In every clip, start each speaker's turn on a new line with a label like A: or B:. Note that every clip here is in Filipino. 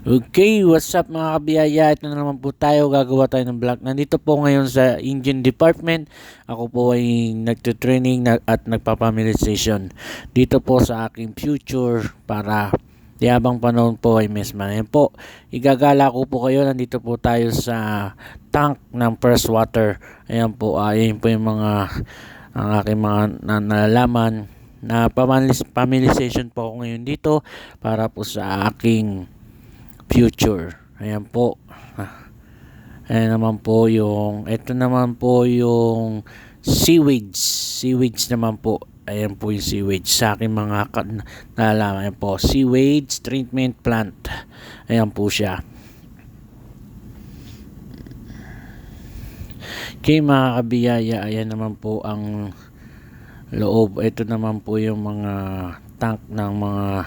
A: Okay, what's up mga kabiyaya? Ito na naman po tayo, gagawa tayo ng vlog. Nandito po ngayon sa engine department. Ako po ay nagtutraining at nagpapamilization dito po sa aking future para habang panahon po ay mesma. Ayan po, igagala ko po kayo. Nandito po tayo sa tank ng first water. Ayan po, ayan po yung ang aking mga nalalaman na pamilization po ako ngayon dito para po sa aking future. Ayan po. Ayan naman po ito naman po yung sewage. Sewage naman po. Ayan po yung sewage sa aking mga nalalaman. Ayan po, sewage treatment plant. Ayan po siya. Okay mga kabiyaya, ayan naman po ang loob. Ito naman po yung mga tank ng mga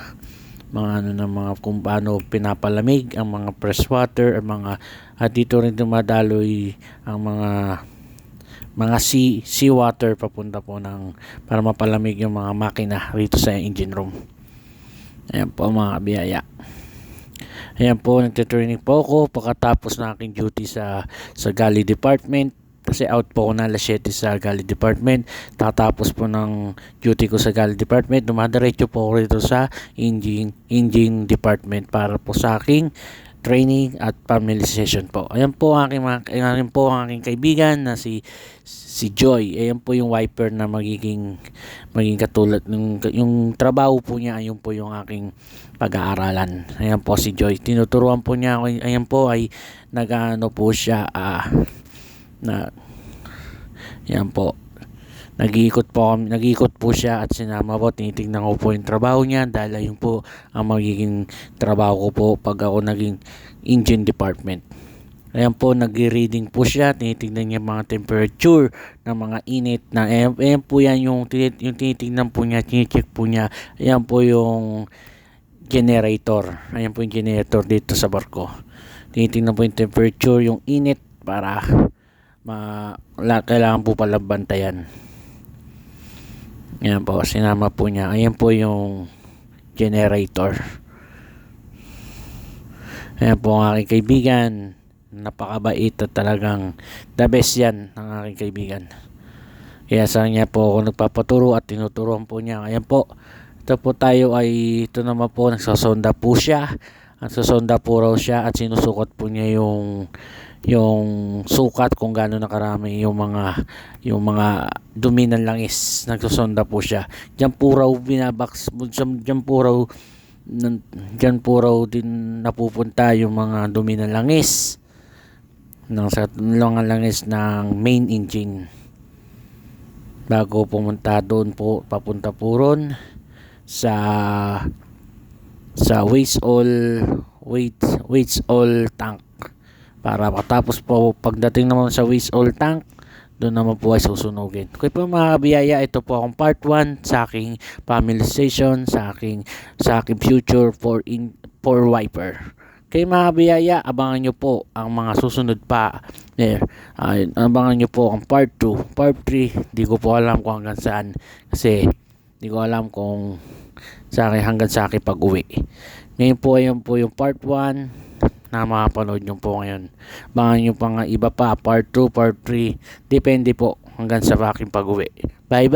A: kung paano pinapalamig ang mga fresh water, at dito rin dumadaloy ang mga sea water papunta po para mapalamig yung mga makina rito sa engine room. Ayan po mga kabiyaya. Ayan po, nagtitraining po ako pagkatapos na aking duty sa galley department. Kasi out po ako na alas 7 sa galley department. Tatapos po ng duty ko sa galley department, dumadiretso po ako rito sa engine department para po sa aking training at familiarization po. Ayan po ang aking kaibigan na si Joy. Ayan po yung wiper na magiging katulad yung trabaho po niya. Ayun po yung aking pag-aaralan. Ayan po si Joy. Tinuturuan po niya ako. Ayan po ay nag-ano po siya yan po, nag-iikot po siya at sinama po, tinitingnan ko po yung trabaho niya dahil ayun po ang magiging trabaho ko po pag ako naging engine department. Ayan po, nag-reading po siya, tinitingnan niya mga temperature ng mga init na ayan po yan yung tinitingnan po niya, tinicheck po niya. Ayan po yung generator, ayan po yung generator dito sa barko. Tinitingnan po yung temperature, yung init para kailangan po pala bantayan. Yan po, sinama po niya. Ayan po yung generator. Ayan po ang aking kaibigan. Napakabait at talagang the best yan ang aking kaibigan. Kaya sa kanya po ako nagpapaturo at tinuturuan po niya. Ayan po, ito naman po, nagsasonda po siya. Nagsasonda po raw siya at sinusukat po niya yung sukat kung gaano na karami yung mga dumi ng langis. Nagsusonda po siya. Diyan po raw din napupunta yung mga dumi ng langis sa mga langis ng main engine bago pumunta doon po, papunta po ron sa waste oil tank. Para matapos po, pagdating naman sa waste oil tank, doon naman po ay susunugin. Okay po mga kabiyaya, ito po akong part 1 sa aking familiarization, sa aking future for wiper. Okay mga kabiyaya, abangan nyo po ang mga susunod pa. Abangan nyo po ang part 2, part 3, di ko po alam kung hanggang saan. Kasi di ko alam kung hanggang sa akin pag-uwi. Ngayon po, ayun po yung part 1 na makapanood nyo po ngayon. Bangan nyo pa nga iba pa, part 2, part 3. Depende po hanggang sa aking pag-uwi. Bye.